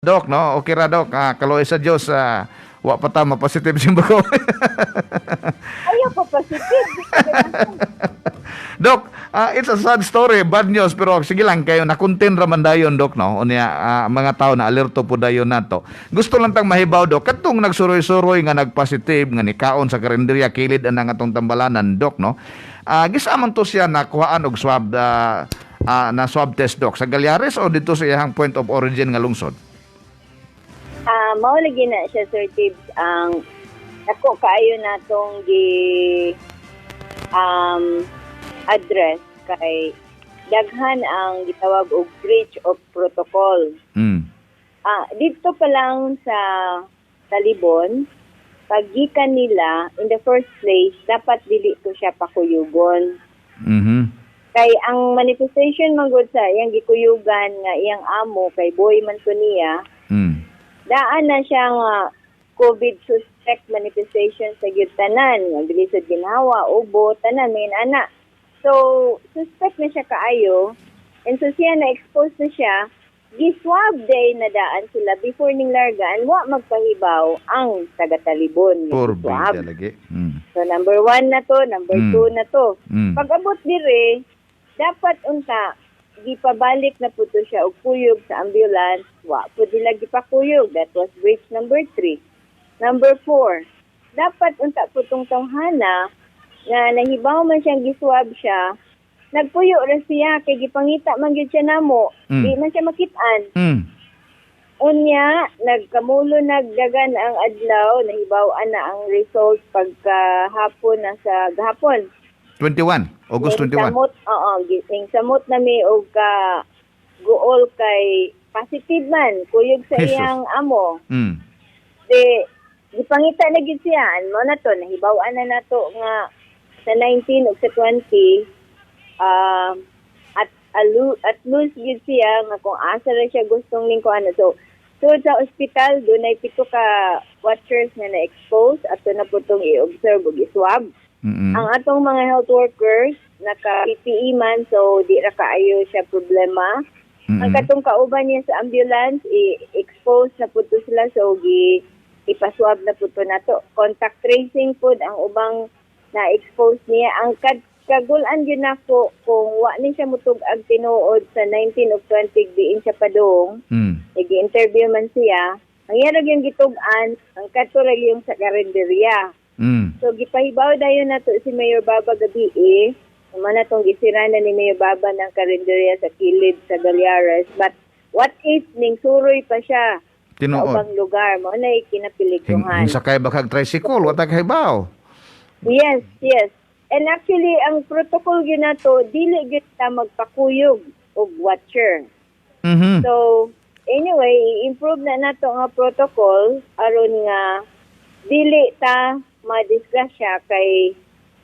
Dok, no? Okay ra, Dok. Kaloy sa Diyos, wa pa ta mapositive siyang bago. Ayaw pa positive. Dok, it's a sad story, bad news, pero sige lang kayo, nakuntin raman dayon, Dok, no? Unya, mga tao na alerto po dayon nato. Gusto lang tang mahibaw, Dok, katong nagsuroy-suroy nga nagpositive, nga nikaon sa karinderya, kilid ang atong tambalanan, Dok, no? Gisaman to siya na kuhaan og swab, na swab test, Dok, sa Galyares o dito sa iyang point of origin nga lungsod? Mao lagi na siya, Sir Tibbs, ang ako kaayo natong address kay daghan ang gitawag og breach of protocol. Mm. Dito pa lang sa Talibon, paggikan nila, in the first place, dapat dili ko siya pakuyugon. Mm-hmm. Kay ang manifestation manggod sa iyang gikuyugan nga iyang amo kay Boy Mantonia, Mm. daan na siyang COVID suspect manifestation sa gyutanan. Nga bilisod ginhawa, ubo, tanan, may anak. So, suspect na siya kaayo. And so siya na-expose na siya. Giswab day na daan sila before ning largaan. Wa magpahibaw ang taga-Talibon. Poor Giswab. baby lagi. Mm. So, number 1 na to, number 2 na to. Mm. Pag-abot dire, dapat unta, gipabalik na po to siya og kuyog sa ambulance. Wa po nila gipakuyog. That was breach number 3. Number 4, dapat unta po tong tawhana nga nahibaw man siyang giswab siya, nagpuyo ra siya kay gipangita man gyud siya namo. Di man siya makit-an. Mm. Unya, nagkamulo nagdagan ang adlaw, nahibaw-an na ang result pagkahapon na sa gahapon. 21, August 21. Samot, gising samot na mi og ka guol kay positive man kuyog sa Jesus. iyang amo. Mm. Di gipangita na gid siya mo na to nahibaw-an na nato nga sa 19 ug sa 20 at lose gid siya nga kung asa ra siya gustong ning kuan. So sa ospital dunay pito ka watchers na na-expose at na putong i-observe ug i-swab. Mm-mm. Ang atong mga health workers naka-PPE man, so di ra kaayo siya problema. Mm-mm. Ang katong kauban niya sa ambulance, i-expose na po to sila, so ipaswab na po to na to. Contact tracing po ang ubang na-expose niya. Ang kagulan yun na po, kung wa ni siya mutug-ag tinuod sa 19 of 20, diin siya padong, Mm. nag-interview man siya, ang yarag yung gitugan, ang katurag yung sa karinderya. Mm. So, gipahibaw dayon na to si Mayor Baba gabi naman na itong gisira na ni Mayor Baba ng karinderya sa kilid sa Galyares. But, what if ning suroy pa siya sa Tinuod. ubang lugar? Mo na ikinapiliguhan. Sakay bakag tricycle, wa ta kahibaw. Yes. And actually, ang protocol yun na to, dili gyud ta magpakuyog og watcher. Mhm. So, anyway, i-improve na nato nga protocol aron nga dili ta madisgrasya kay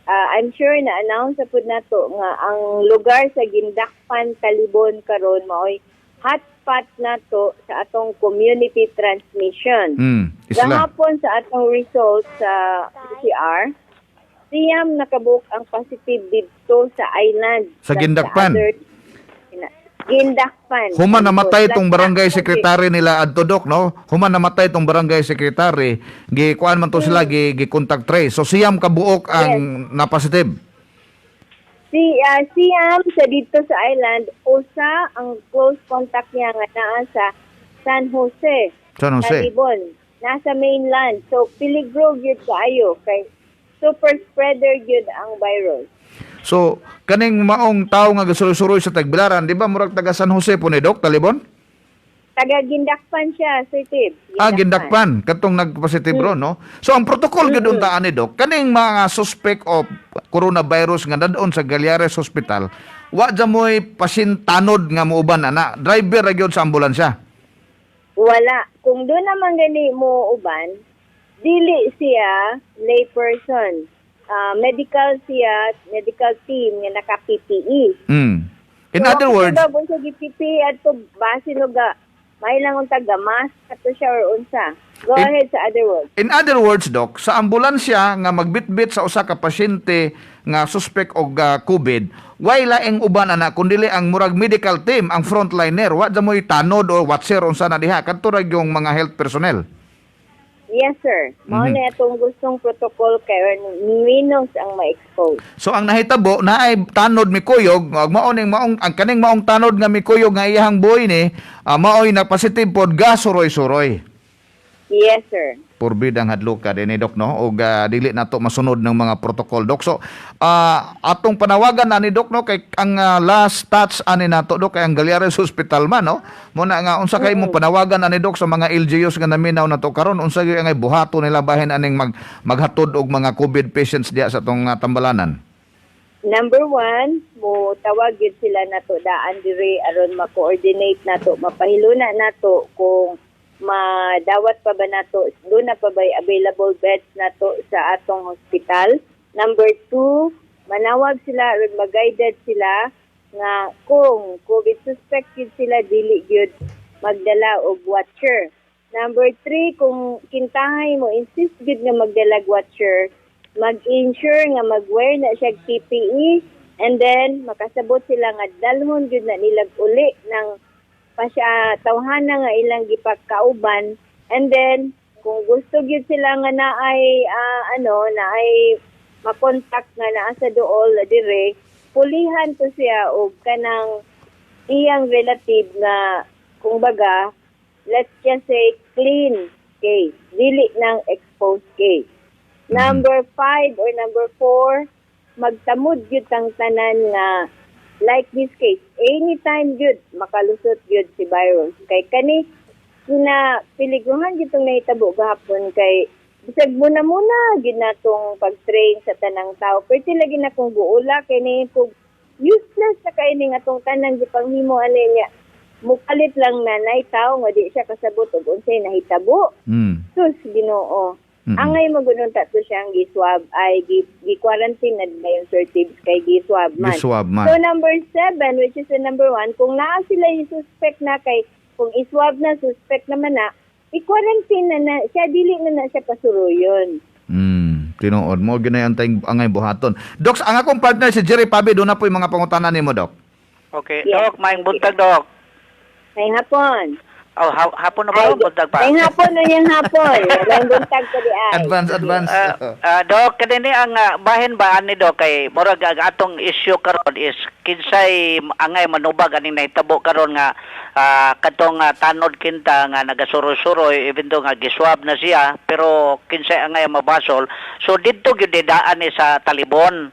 I'm sure na announce pud nato nga ang lugar sa Gindakpan, Talibon karon maoy hotspot nato sa atong community transmission. Mm. Isla. Gahapon sa atong results sa PCR, siyam nakabuk ang positive dito sa island. Sa Gindakpan? Gindakpan. Human namatay Talibon. tong barangay secretary nila adto, Dok, no? Human namatay tong barangay secretary. Kuan man to sila gi contact trace. So siyam ka buok ang na positive. Siyam sa dito sa island, usa ang close contact niya nga naa sa San Jose. San Jose. Talibon. Nasa mainland. So, piligro yun kaayo. Kay super spreader yun ang virus. So kaning maong tao nga gasuroy-suroy sa Tagbilaran, di ba murag taga San Jose po ni Dok Talibon? Taga Gindakpan siya, Sir Tib. Gindakpan katong nagpositive ron, no? So ang protocol gyud unta ani, Dok, kaning mga suspect of coronavirus nga dadon sa Galyares Hospital, wa ja moy pasintanod nga muuban ana, driver ra gyud sa ambulansya. Wala. Kung doon naman gani mo uban, dili siya layperson. Medical team nga naka-PPE. Mm. In other words, Kung sa PPE at to base no ga may lang unta gamas kato siya or unsa. Go In- ahead sa other words. In other words, Doc, sa ambulansya nga magbitbit sa usa ka pasyente nga suspect og COVID, way laing uban ana kundi ang murag medical team, ang frontliner, wa mo'y tanod o watcher unsa na diha kadto ra yung mga health personnel. Yes, sir. Mao na itong gustong protocol kay minus ang ma-expose. So ang nahitabo na ay tanod mi kuyog, maoning maong ang kaning maong tanod nga mi kuyog nga iyang buhi ni maoy na positive pod gasuroy-suroy. Yes, sir. Purbid ang hadluka din ni Doc, no? O dili na to masunod ng mga protocol, Doc. So, atong panawagan na ni Doc, no? Kay ang last touch ani nato, Doc, kay ang Galiares Hospital man, no? Muna nga, unsa kay mong panawagan na ni Doc sa mga LGUs nga naminaw na to karon, unsa gyud ang buhato nila bahin aning maghatod og mga COVID patients diya sa tong tambalanan? Number one, mo tawag yun sila nato daan diri aron ma-coordinate nato, mapahiluna nato kung madawat pa ba nato, doon na pa ba available beds nato sa atong hospital. Number two, manawag sila, mag-guided sila nga kung COVID suspect yun sila, dili yun magdala og watcher. Number three, kung kintahay mo, insist yun nga magdala og watcher, mag-ensure nga mag-wear na siya PPE, and then makasabot sila nga dalhon yun na nilag uli ng pasya tawhana nga ilang gipagkauban, and then kung gusto gyud sila nga naay naay makontak nga naa sa duol dire, pulihan to siya og kanang iyang relative nga kung baga, let's just say clean case, dili ng exposed case. Number 5 or number 4, magtamod gyud tang tanan nga like this case, anytime yun, makalusot yun si virus. Kay kani, na piliguhan gitong nahitabo gahapon kay bisag muna gid natong pag-train sa tanang tao. Pwede lagi na kung buula kay ni useless na kay ni atong tanang gipanghimo ani niya. Mukalit lang na nay tao nga di siya kasabot og unsay nahitabo. Sus Ginoo. Angay magunon tatlo siyang gi-swab ay gi-quarantine na yung certificates kay gi-swab man. Gi-swab man. So number 7, which is the number 1, kung naa sila yung suspect na kay kung iswab na suspect naman na, i-quarantine na siya, dili na siya pasuruyon. Tinuod mo ginay angay buhaton. Doc, ang akong partner si Jerry Pabi, doon na po yung mga pangutanan nimo, Doc. Okay, Yes. Doc, maing buntag, Doc. May hapon. Oh, hapon na ba? Buntag pa? May hapon o yung hapon. May buntag ko di ay. Advance. Doc, kanini ang bahin ba ani Doc kay murag ang atong issue karon is kinsay angay manubag aning nahitabo karon nga katong tanod kinta nga nagasuroy-suroy even though nga giswab na siya pero kinsay angay mabasol. So didto gyud daan ni sa talibon.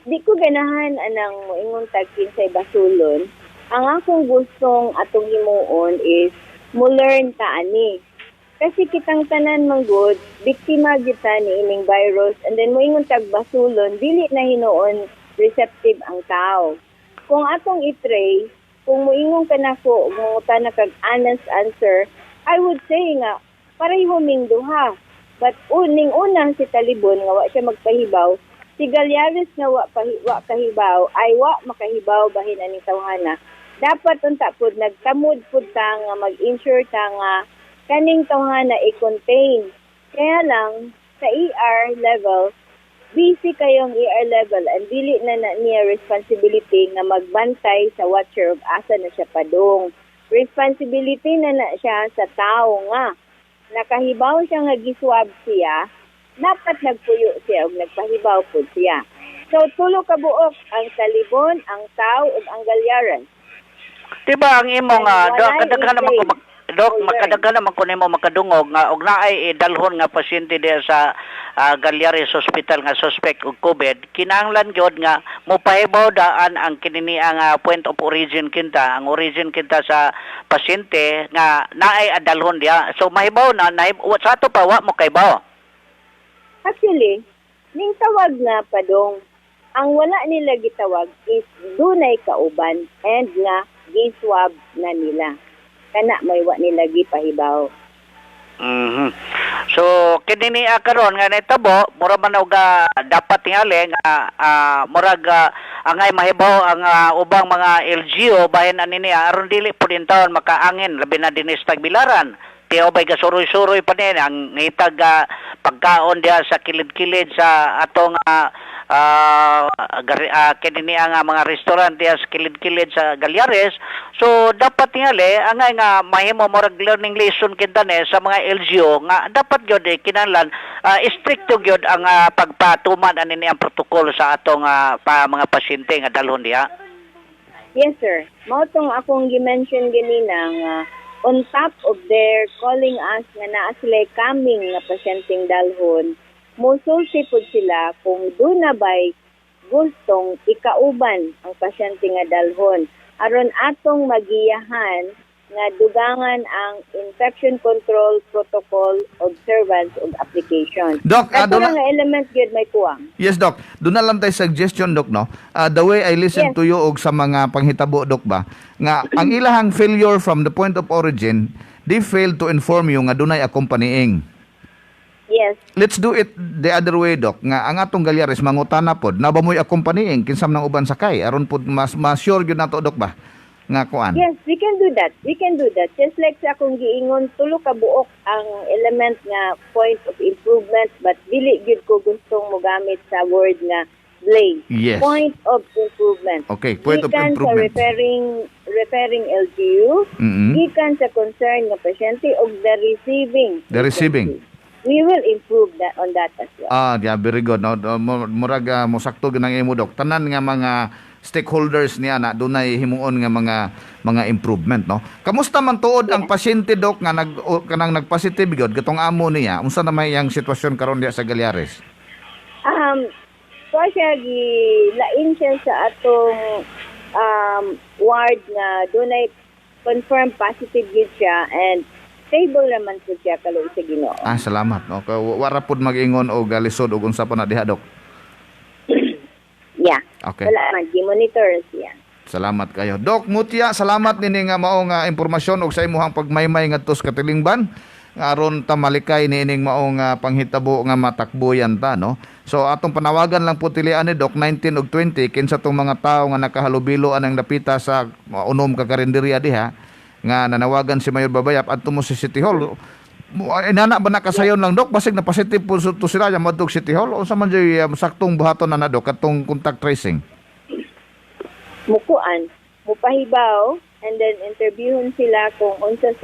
Di ko ganahan anang moingon tag kinsay basulon. Ang akong gustong atong himuon is mo learn ta ani. Kasi kitang tanan manggod, biktima kita ni ining virus, and then moingon tag basulon, dili na hinuon receptive ang tao. Kung atong i-tray, kung moingon ka nako, munguta na kag honest answer, I would say nga pareho ming duha. But uning una si Talibon nga wa siya magpahibaw, si Galiares nga wa kahibaw ay wa makahibaw bahin aning tawhana. Dapat unta pud nagtamod pud ta nga mag-ensure ta nga kaning tawhana i-contain. Kaya lang sa ER level, busy kayong ER level and dili na niya responsibility nga magbantay sa watcher of asa na siya padung. Responsibility na siya sa tao nga nakahibaw siya nga giswab siya, dapat nagpuyo siya o nagpahibaw po siya. So, tulo ka buok ang Talibon, ang tao, ug ang Galiares. Diba ang imong kadaghan naman ko makadaghan naman ko nimo makadungog nga og naay dalhon nga pasyente diha sa Galiares Hospital nga suspect og COVID, kinahanglan gyud nga mopahibaw daan ang kinini ang point of origin kinta, ang origin kinta sa pasyente nga naay dalhon diha. So mahibaw na sa ato pa wa mo kaybaw. Actually, ning tawag nga padong, ang wala nila gitawag is dunay kauban and nga giswab na nila. Kana may wa nila gipahibaw. So kini karon nga nitabo mura man og dapat tingali nga murag angay mahibaw ang ubang mga LGU bahin ani niya aron dili po din taon makaangin labi na dinis Tagbilaran. Tiyo ba'y gasuroy-suroy pa din ang ngitag pagkaon diya sa kilid-kilid sa atong kinini nga mga restaurant diya sa kilid-kilid sa Galyares. So dapat tingali angay nga mahimo morag learning lesson kita sa mga LGU nga dapat gyud kinahanglan stricto gyud ang pagpatuman ani ang protokol sa atong mga pasyente nga dalhon diha. Yes, sir. Mao tong akong gi-mention ganina nga on top of their calling us nga naa sila coming nga pasyenteng dalhon, musulti po sila kung doon na ba'y gustong ikauban ang pasyente nga dalhon. Aron atong magiyahan nga dugangan ang infection control protocol observance ug application. Doc, Kato nga element gyud may kuwang. Yes, Doc. Doon na lang tayo suggestion, Doc, no? The way I listen Yes. to you og sa mga panghitabo, Doc, ba? Nga, ang ilahang failure from the point of origin, they failed to inform you nga dunay accompanying. Yes. Let's do it the other way, Doc. Nga, ang atong Galyares, mangutana pod, na ba mo'y accompanying, kinsam ng uban sakay? Aron pod, mas sure yun na to, Doc, ba? Nga, kuan. Yes, we can do that. We can do that. Just like sa akong giingon, tulo ka buok ang element nga point of improvement but dili gyud ko gustong mogamit sa word nga blame. Yes. Point of improvement. Okay, point of Gikan improvement. sa referring LGU, gikan sa concern nga pasyente ug the receiving. The receiving. agency. We will improve that on that as well. Yeah, very good. No? Murag mo sakto ginang imo, Doc. Tanan nga mga stakeholders niya na dunay himuon nga mga improvement, no. Kamusta man tuod ang pasyente, Doc, nga kanang nagpositive gyud gatong amo niya? Unsa na may yang sitwasyon karon diya sa Galyares? So siya gilain siya sa atong ward nga dunay confirmed positive gyud siya and stable naman po siya kalo sa Ginoo. Salamat, no. Wara pud mag-ingon og galisod og unsa pa na diha, Doc. Yeah. Okay. Wala man, gi-monitor siya. Salamat kayo. Doc Mutia, salamat nini nga mao nga impormasyon og sa imuhang pagmaymay ngadto sa Katilingban. Aron ta malikay niining mao nga panghitabo nga matakbuyan ta, no. So atong panawagan lang po tilian ni Doc 19 ug 20 kinsa tong mga tawo nga nakahalubilo anang napita sa unom ka karinderya diha nga nanawagan si Mayor Babayap adto mo sa City Hall. Inana ba nakasayon lang, Doc? Basig na positive po to sila yung madog City Hall o sa man dyan saktong buhaton na Doc katong contact tracing? Mukuan, mupahibaw and then interviewin sila kung unsa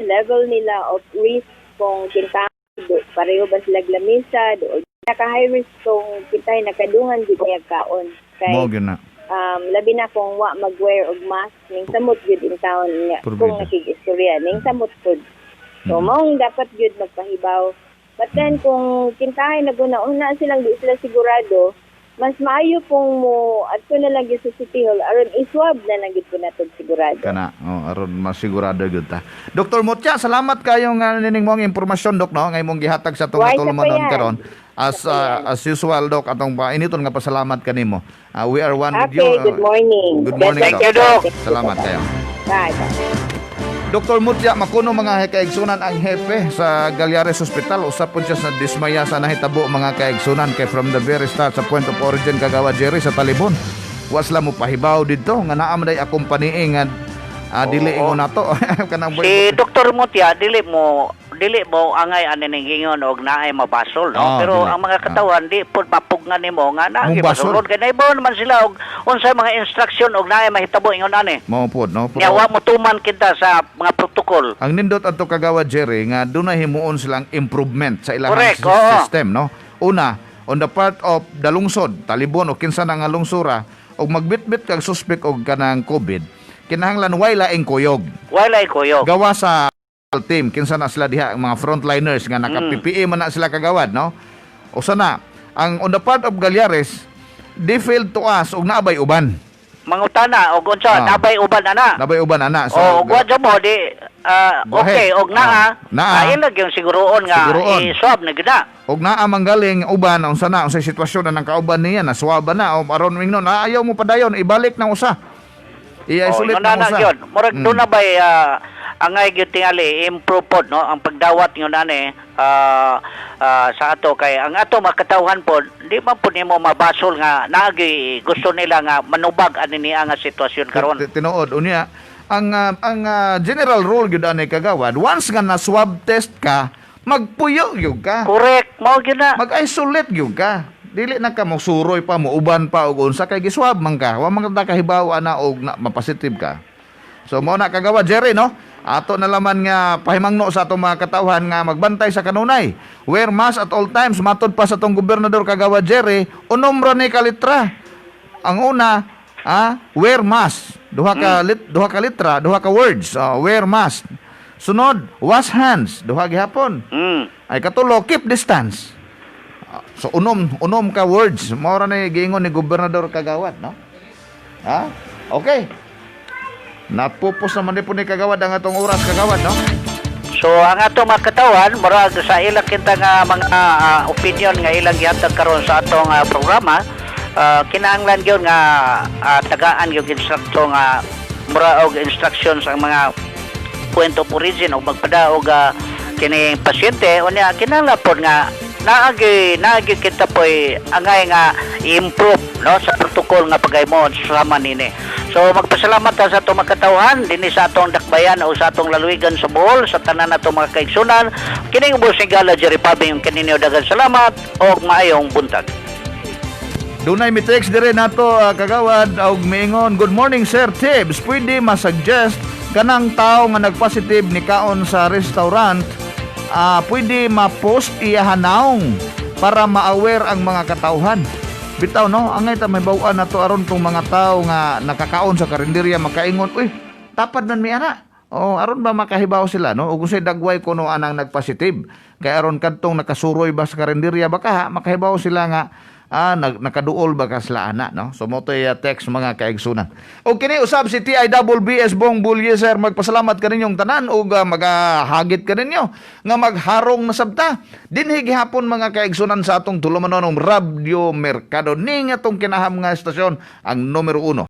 level nila of risk kung kinta pareho ba sila glamisa o naka high risk kung kitay nakadungan gid niya kaon Mo kay gyud na. labi na kung wa mag-wear og mask ning samot gyud in town nga Forbid. kung nakig-istorya ning samot pud. So, maong dapat yun magpahibaw. But then, kung kintahay na guna-una silang di sila sigurado, mas maayo pong mo, at ko na lang yun sa City Hall, aron iswab na lang yun po natin sigurado. Kana, aron masigurado gyud ta. Dr. Mutia, salamat kayo nga nining mong impormasyon, Doc, no? Ngay mong gihatag sa Why, tulungan sa pa yan. karon. As usual, Doc, atong initon nga pasalamat kanimo. We are one with Okay, you. good morning. Good morning, Thank you, Doc. Salamat kayo. Bye. Dr. Mutia, makuno mga kaigsunan ang hepe sa Galyares Hospital. Usap po siya sa dismaya sa nahitabo mga kaigsunan kay from the very start sa point of origin kagawa Jerry sa Talibon. Wasla mo pahibaw dito nga naa man day accompanying nga dili ingon nato. Kanang Si Dr. Mutia dili mo angay ani ning gingon og naay mabasol, no. Pero dili. ang mga katawan di pud mapugnan nimo nga naay Mabasol. basulod kay naibaw naman sila og unsay mga instruction og naay mahitabo ingon ani. Mao pod, no. Nya wa mo tuman kita sa mga protokol. Ang nindot adto kagawa Jerry nga dunay himuon silang improvement sa ilang Correct, oo. system, no. Una, on the part of the lungsod, Talibon o kinsa na nga lungsura og magbitbit kag suspect og kanang COVID, kinahanglan way laing kuyog. Walay kuyog. Gawa sa team kinsa na sila diha ang mga frontliners nga naka-PPE man na sila kagawad, no. O sana ang on the part of Galyares, they failed to us og naabay uban. Mangutana og unsa nabay uban ana. Nabay uban ana. O gwadyo mo di Go okay ahead. og naa. Naa. Ayun lang yung siguroon nga Siguroon. i-swab na gina. og naa manggaling uban unsa na unsay sitwasyon na nang kauban niya naswaba na o aron mingnon ayaw mo padayon ibalik na usa. I-isolate Yun na na usa. yun. Murag doon na ba'y angay gyud tingali improve pod no ang pagdawat nyo nani sa ato kay ang ato makatawhan pod di man pod nimo mabasol nga naagi gusto nila nga manubag ani niya nga sitwasyon karon. Tinuod unya ang general rule gyud ani kagawad, once nga na swab test ka, magpuyo gyud ka. Correct, mao gyud na. Mag-isolate gyud ka. Dili na ka mo suroy pa mo uban pa og unsa kay giswab man ka. Wa man ka kahibaw ana og na mapositive ka. So mo na kagawad Jerry no. Ato na laman nga pahimangno sa atong mga katawhan nga magbantay sa kanunay. Wear mask at all times. Matod pa sa atong gobernador kagawad Jerry, unom ra ni kalitra. Ang una, wear mask. Duha ka litra, duha ka words. Wear mask. Sunod, wash hands. Duha gihapon. Ay katulo, keep distance. So unom ka words. Mao ra ni giingon ni gobernador kagawad, no? Okay. Napupos naman po ni kagawad ang atong oras kagawad, no? So ang ato mga katawan, murag sa ilang kita nga mga opinion nga ilang gihatag karon sa atong programa, kinahanglan gyud nga tagaan gyud instructor nga mura og instructions ang mga point of origin o magpadaog kini pasyente unya kinahanglan pod nga naagi kita po'y angay nga i-improve no sa protocol nga pagaymo sama nini. So magpasalamat ta sa atong makatawhan dinhi sa atong dakbayan o sa atong laluigan sa Bohol sa tanan natong mga kaigsunan. Kining ubos ni Gala Jerry Pabing kaninyo daghang salamat og maayong buntag. Dunay mi text dire nato kagawad og miingon, good morning Sir Tibbs, pwede ma-suggest kanang tao nga nagpositive ni kaon sa restaurant, pwede ma-post iyahan naong para ma-aware ang mga katawhan. Bitaw no, angay ta may bawaan nato aron tong mga tao nga nakakaon sa karinderya makaingon, uy, tapad man mi ana. O aron ba makahibaw sila no? O kung say dagway kuno anang nagpositive, kay aron kadtong nakasuroy ba sa karinderya baka makahibaw sila nga nakaduol ba ka sila ana, no? So mo to'y text mga kaigsunan. O kini usab si TIWBS Bong Bulyeser, magpasalamat ka ninyong tanan o magahagit ka ninyo nga magharong na sabta. Dinhi gihapon mga kaigsunan sa atong tulumanon ng Radio Mercado ning atong kinaham nga estasyon ang numero 1.